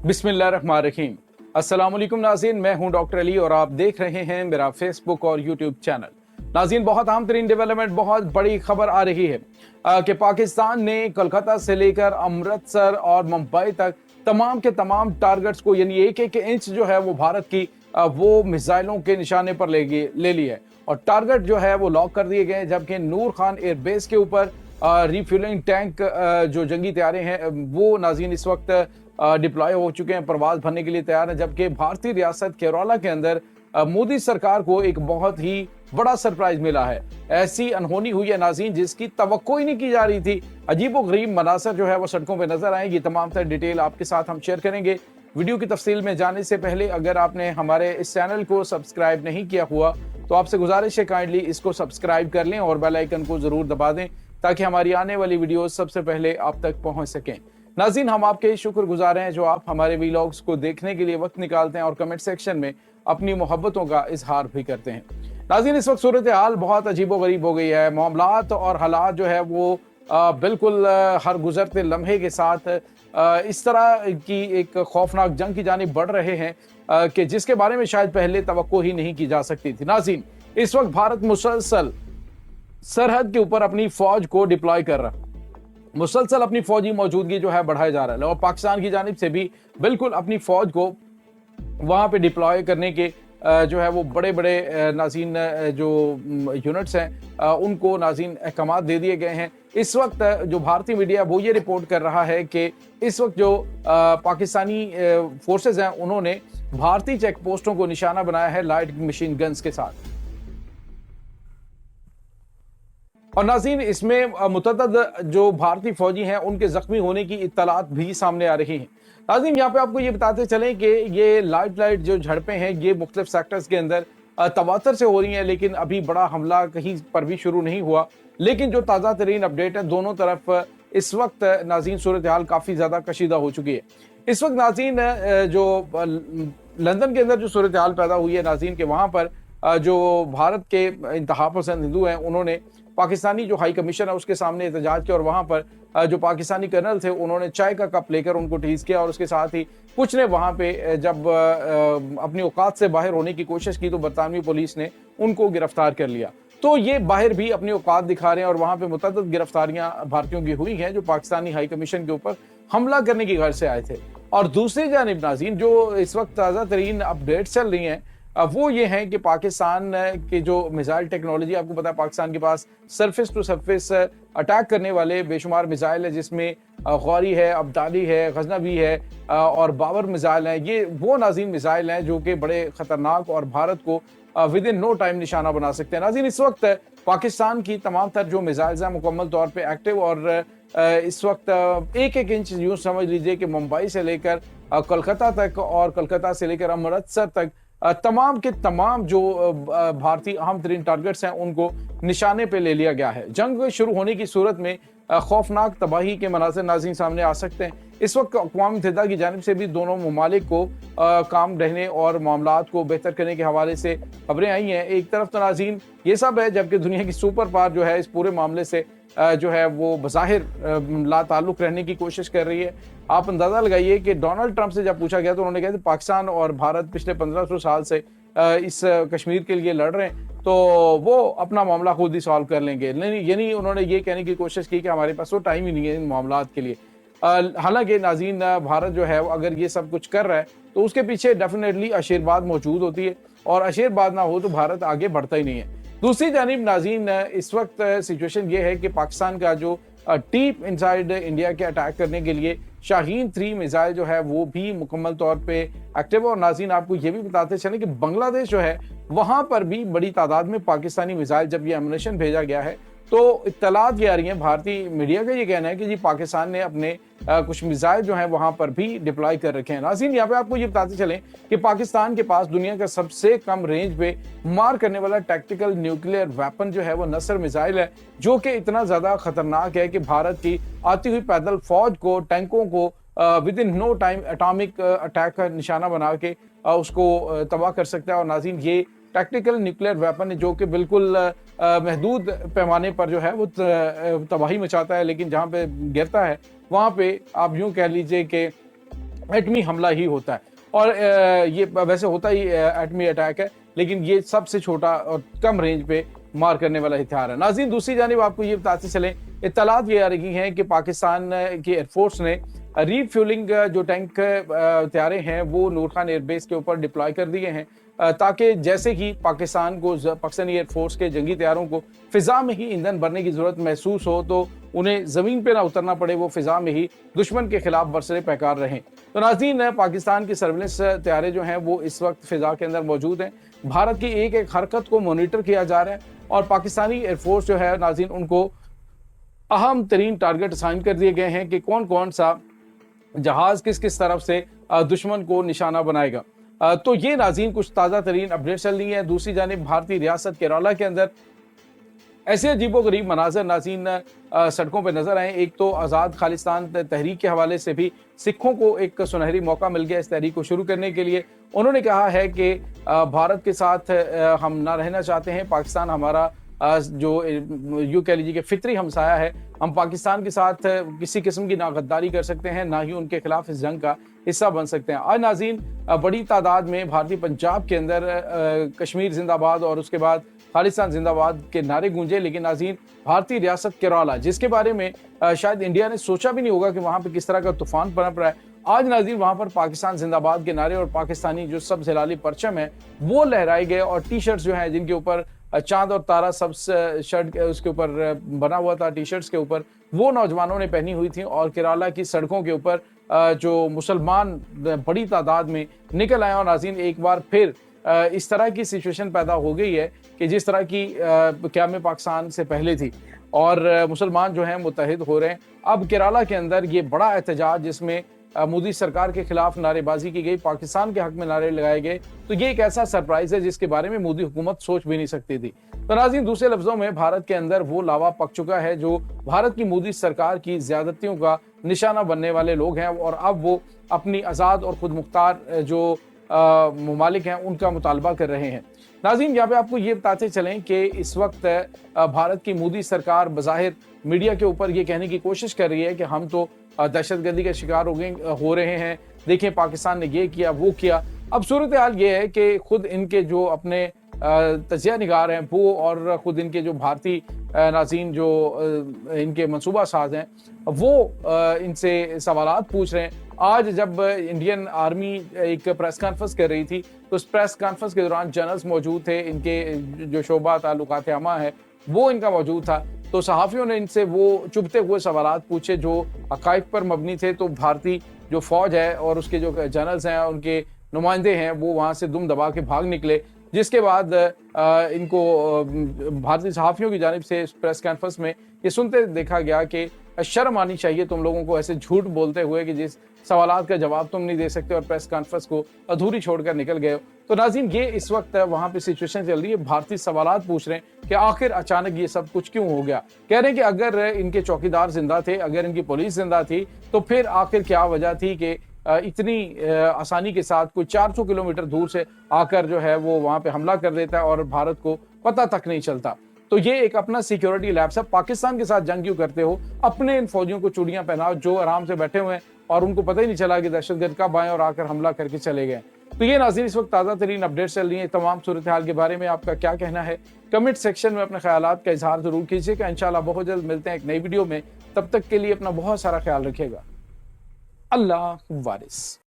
बिस्मिल्लाहिर्रहमानिर्रहीम। अस्सलाम वालेकुम नाज़रीन, मैं हूं डॉक्टर अली और आप देख रहे हैं मेरा फेसबुक और यूट्यूब चैनल। नाज़रीन, बहुत अहम तरीन डेवलपमेंट, बहुत बड़ी खबर आ रही है कि पाकिस्तान ने कोलकाता से लेकर अमृतसर और मुंबई तक तमाम के तमाम टारगेट्स को, यानी एक एक इंच जो है वो भारत की वो मिसाइलों के निशाने पर ले ली है और टारगेट जो है वो लॉक कर दिए गए हैं। जबकि नूर खान एयरबेस के ऊपर रिफ्यूलिंग टैंक जो जंगी तैयारे हैं वो नाज़रीन इस वक्त डिप्लॉय हो चुके हैं, परवाज भरने के लिए तैयार है। जबकि भारतीय रियासत केरला के अंदर मोदी सरकार को एक बहुत ही बड़ा सरप्राइज मिला है। ऐसी अनहोनी हुई है नाज़रीन जिसकी तवक्को ही नहीं की जा रही थी। अजीबो गरीब मनासर जो है वो सड़कों पे नजर आएंगी। तमाम तर डिटेल आपके साथ हम शेयर करेंगे। वीडियो की तफसील में जाने से पहले अगर आपने हमारे इस चैनल को सब्सक्राइब नहीं किया हुआ तो आपसे गुजारिश है काइंडली इसको सब्सक्राइब कर लें और बेल आइकन को जरूर दबा दें ताकि हमारी आने वाली वीडियो सबसे पहले आप तक पहुंच सकें। नाज़रीन, हम आपके शुक्रगुजार हैं जो आप हमारे वीलॉग्स को देखने के लिए वक्त निकालते हैं और कमेंट सेक्शन में अपनी मोहब्बतों का इजहार भी करते हैं। नाज़रीन, इस वक्त सूरत हाल बहुत अजीबो गरीब हो गई है। मामलात और हालात जो है वो बिल्कुल हर गुजरते लम्हे के साथ इस तरह की एक खौफनाक जंग की जानिब बढ़ रहे हैं कि जिसके बारे में शायद पहले तवक्को ही नहीं की जा सकती थी। नाज़रीन, इस वक्त भारत मुसलसल सरहद के ऊपर अपनी फौज को डिप्लॉय कर रहा है, मुसलसल अपनी फौजी मौजूदगी जो है बढ़ाया जा रहा है और पाकिस्तान की जानिब से भी बिल्कुल अपनी फौज को वहां पे डिप्लॉय करने के जो है वो बड़े बड़े नाज़रीन जो यूनिट्स हैं उनको नाज़रीन अहकाम दे दिए गए हैं। इस वक्त जो भारतीय मीडिया वो ये रिपोर्ट कर रहा है कि इस वक्त जो पाकिस्तानी फोर्सेज हैं उन्होंने भारतीय चेक पोस्टों को निशाना बनाया है लाइट मशीन गन्स के साथ। और नाज़रीन, इसमें मुतअद्दिद जो भारतीय फौजी हैं उनके जख्मी होने की इत्तलात भी सामने आ रही हैं। नाज़रीन, यहाँ पे आपको ये बताते चलें कि ये लाइट जो झड़पें हैं ये मुख्तलिफ सेक्टर्स के अंदर तवातर से हो रही हैं, लेकिन अभी बड़ा हमला कहीं पर भी शुरू नहीं हुआ। लेकिन जो ताज़ा तरीन अपडेट है, दोनों तरफ इस वक्त नाज़रीन सूरत हाल काफ़ी ज़्यादा कशीदा हो चुकी है। इस वक्त नाज़रीन जो लंदन के अंदर जो सूरत हाल पैदा हुई है नाज़रीन के वहाँ पर जो भारत के इंतहा पसंद हिंदू हैं उन्होंने पाकिस्तानी जो हाई कमीशन है उसके सामने एहतजाज किया और वहां पर जो पाकिस्तानी कर्नल थे उन्होंने चाय का कप लेकर उनको टीज किया और उसके साथ ही कुछ ने वहां पे जब अपनी औकात से बाहर होने की कोशिश की तो बरतानवी पुलिस ने उनको गिरफ्तार कर लिया। तो ये बाहर भी अपनी औकात दिखा रहे हैं और वहां पे मुतअद्दिद गिरफ्तारियां भारतीयों की हुई हैं जो पाकिस्तानी हाई कमीशन के ऊपर हमला करने की गर्ज से आए थे। और दूसरी जानिब नाज़रीन जो इस वक्त ताज़ा तरीन अपडेट चल रही हैं वो ये हैं कि पाकिस्तान के जो मिसाइल टेक्नोलॉजी, आपको पता है पाकिस्तान के पास सरफेस टू सरफेस अटैक करने वाले बेशुमार मिसाइल है जिसमें गौरी है, अब्दाली है, गजनवी है और बाबर मिसाइल हैं। ये वो नाज़रीन मिसाइल हैं जो कि बड़े ख़तरनाक और भारत को विद इन नो टाइम निशाना बना सकते हैं। नाज़रीन, इस वक्त पाकिस्तान की तमाम तर जो मिसाइल्स हैं मुकम्मल तौर पर एक्टिव और इस वक्त एक एक इंच यूँ समझ लीजिए कि मुंबई से लेकर कोलकाता तक और कोलकाता से लेकर अमृतसर तक तमाम के तमाम जो भारतीय अहम तरीन टारगेट्स हैं उनको निशाने पे ले लिया गया है। जंग शुरू होने की सूरत में खौफनाक तबाही के मनाज़िर नाज़रीन सामने आ सकते हैं। इस वक्त अक़वाम मुत्तहिदा की जानिब से भी दोनों ममालिक को काम रहने और मामलात को बेहतर करने के हवाले से खबरें आई हैं। एक तरफ तो नाज़रीन ये सब है, जबकि दुनिया की सुपर पावर जो है इस पूरे मामले से जो है वो बज़ाहिर ला ताल्लुक़ रहने की कोशिश कर रही है। आप अंदाज़ा लगाइए कि डोनाल्ड ट्रंप से जब पूछा गया तो उन्होंने कहा कि पाकिस्तान और भारत पिछले 1500 साल से इस कश्मीर के लिए लड़ रहे हैं तो वो अपना मामला खुद ही सॉल्व कर लेंगे। यानी उन्होंने ये कहने की कोशिश की कि हमारे पास वो टाइम ही नहीं है इन मामलात के लिए। हालांकि नाज़रीन भारत जो है अगर ये सब कुछ कर रहा है तो उसके पीछे डेफिनेटली आशीर्वाद मौजूद होती है और आशीर्वाद ना हो तो भारत आगे बढ़ता ही नहीं है। दूसरी जानिब नाज़रीन इस वक्त सिचुएशन ये है कि पाकिस्तान का जो डीप इनसाइड इंडिया के अटैक करने के लिए शाहीन 3 मिसाइल जो है वो भी मुकम्मल तौर पे एक्टिव है। और नाज़रीन आपको ये भी बताते चलें कि बांग्लादेश जो है वहाँ पर भी बड़ी तादाद में पाकिस्तानी मिसाइल जब ये एमुनेशन भेजा गया है तो इत्तलात ये आ रही हैं, भारतीय मीडिया का ये कहना है कि जी पाकिस्तान ने अपने कुछ मिसाइल जो हैं वहाँ पर भी डिप्लॉय कर रखे हैं। नाज़रीन यहाँ पे आपको ये बताते चलें कि पाकिस्तान के पास दुनिया का सबसे कम रेंज पे मार करने वाला टैक्टिकल न्यूक्लियर वेपन जो है वो नसर मिसाइल है जो कि इतना ज़्यादा खतरनाक है कि भारत की आती हुई पैदल फौज को, टैंकों को within no time atomic attack का निशाना बना के उसको तबाह कर सकता है। और नाज़रीन ये टैक्टिकल न्यूक्लियर वेपन जो कि बिल्कुल महदूद पैमाने पर जो है वो तबाही मचाता है, लेकिन जहाँ पे गिरता है वहाँ पे आप यूँ कह लीजिए कि एटमी हमला ही होता है। और ये वैसे होता ही एटमी अटैक है, लेकिन ये सबसे छोटा और कम रेंज पे मार करने वाला हथियार है। नाज़रीन, दूसरी जानिब आपको ये बताते चलें, इत्तलात ये आ रही हैं कि पाकिस्तान की एयरफोर्स ने रीफ्यूलिंग जो टैंक हथियारे हैं वो नूर खान एयरबेस के ऊपर डिप्लॉय कर दिए हैं, ताकि जैसे ही पाकिस्तानी एयरफोर्स के जंगी तैयारों को फिजा में ही ईंधन भरने की जरूरत महसूस हो तो उन्हें जमीन पे ना उतरना पड़े, वो फिजा में ही दुश्मन के खिलाफ बरसरे पैकार रहें। तो नाज़रीन, पाकिस्तान की सर्विलेंस तैयारे जो हैं वो इस वक्त फिजा के अंदर मौजूद हैं। भारत की एक एक हरकत को मॉनिटर किया जा रहा है और पाकिस्तानी एयरफोर्स जो है नाज़रीन, उनको अहम तरीन टारगेट असाइन कर दिए गए हैं कि कौन कौन सा जहाज किस किस तरफ से दुश्मन को निशाना बनाएगा। तो ये नाज़रीन कुछ ताज़ा तरीन अपडेट चल रही है। दूसरी जानिब भारतीय रियासत केरला के अंदर ऐसे अजीबोगरीब मनाजर नाज़रीन सड़कों पर नजर आए। एक तो आज़ाद खालिस्तान तहरीक के हवाले से भी सिखों को एक सुनहरी मौका मिल गया इस तहरीक को शुरू करने के लिए। उन्होंने कहा है कि भारत के साथ हम ना रहना चाहते हैं, पाकिस्तान हमारा जो यूँ कह लीजिए कि फितरी हमसाया है, हम पाकिस्तान के साथ किसी किस्म की ना गद्दारी कर सकते हैं, ना ही उनके खिलाफ इस जंग का हिस्सा बन सकते हैं। आज नाज़रीन बड़ी तादाद में भारतीय पंजाब के अंदर कश्मीर जिंदाबाद और उसके बाद खालिस्तान जिंदाबाद के नारे गूंजे, लेकिन नाज़रीन भारतीय रियासत केरला, जिसके बारे में शायद इंडिया ने सोचा भी नहीं होगा कि वहाँ पे किस तरह का तूफान पनप रहा है, आज नाज़रीन वहाँ पर पाकिस्तान जिंदाबाद के नारे और पाकिस्तानी जो सब हिलाली परचम है वो लहराए गए। और टी शर्ट्स जो हैं जिनके ऊपर चांद और तारा सब शर्ट उसके ऊपर बना हुआ था, टी शर्ट्स के ऊपर, वो नौजवानों ने पहनी हुई थी। और केरला की सड़कों के ऊपर जो मुसलमान बड़ी तादाद में निकल आए। और नाज़रीन एक बार फिर इस तरह की सिचुएशन पैदा हो गई है कि जिस तरह की क़याम पाकिस्तान से पहले थी और मुसलमान जो हैं मुत्तहिद हो रहे हैं। अब केरला के अंदर ये बड़ा एहतजाज जिसमें मोदी सरकार के खिलाफ नारेबाजी की गई, पाकिस्तान के हक में नारे लगाए गए, तो ये एक ऐसा सरप्राइज है जिसके बारे में मोदी हुकूमत सोच भी नहीं सकती थी। तो नाज़रीन, दूसरे लफ्जों में भारत के अंदर वो लावा पक चुका है जो भारत की मोदी सरकार की ज्यादतियों का निशाना बनने वाले लोग हैं और अब वो अपनी आज़ाद और खुद मुख्तार जो ममालिक हैं उनका मुतालबा कर रहे हैं। नाज़रीन, यहाँ पे आपको ये बताते चलें कि इस वक्त भारत की मोदी सरकार बज़ाहिर मीडिया के ऊपर ये कहने की कोशिश कर रही है कि हम तो दहशतगर्दी का शिकार हो रहे हैं, देखें पाकिस्तान ने ये किया वो किया। अब सूरत हाल ये है कि खुद इनके जो अपने तजिया निगार हैं वो और ख़ुद इनके जो भारतीय नाज़रीन जो इनके मनसूबा साज हैं वो इनसे सवालात पूछ रहे हैं। आज जब इंडियन आर्मी एक प्रेस कॉन्फ्रेंस कर रही थी तो उस प्रेस कॉन्फ्रेंस के दौरान जनरल्स मौजूद थे, इनके जो शोबा ताल्लुकात आमा है वो इनका मौजूद था। तो सहाफ़ियों ने इनसे वो चुभते हुए सवालात पूछे जो हक़ाइक़ पर मबनी थे। तो भारतीय जो फ़ौज है और उसके जो जनरल्स हैं, उनके नुमाइंदे हैं, वो वहाँ से दुम दबा के भाग निकले, जिसके बाद इनको भारतीय सहाफ़ियों की जानिब से इस प्रेस कॉन्फ्रेंस में ये सुनते देखा गया कि शर्म आनी चाहिए तुम लोगों को ऐसे झूठ बोलते हुए कि जिस सवालात का जवाब तुम नहीं दे सकते और प्रेस कॉन्फ्रेंस को अधूरी छोड़कर निकल गए हो। तो नाज़रीन, ये इस वक्त वहाँ पे सिचुएशन चल रही है। भारतीय सवालात पूछ रहे हैं कि आखिर अचानक ये सब कुछ क्यों हो गया। कह रहे हैं कि अगर इनके चौकीदार जिंदा थे, अगर इनकी पुलिस जिंदा थी, तो फिर आखिर क्या वजह थी कि इतनी आसानी के साथ कोई 400 किलोमीटर दूर से आकर जो है वो वहाँ पे हमला कर देता है और भारत को पता तक नहीं चलता। तो ये एक अपना सिक्योरिटी लैब्स है। पाकिस्तान के साथ जंग क्यों करते हो, अपने इन फौजियों को चूड़ियां पहनाओ जो आराम से बैठे हुए हैं और उनको पता ही नहीं चला कि दहशतगर्द कब आए और आकर हमला करके चले गए। तो ये नाज़रीन इस वक्त ताज़ा तरीन अपडेट चल रही है। तमाम सूरत हाल के बारे में आपका क्या कहना है, कमेंट सेक्शन में अपने ख्यालात का इजहार जरूर कीजिएगा। इंशाल्लाह बहुत जल्द मिलते हैं एक नई वीडियो में। तब तक के लिए अपना बहुत सारा ख्याल रखिएगा। अल्लाह वारिस।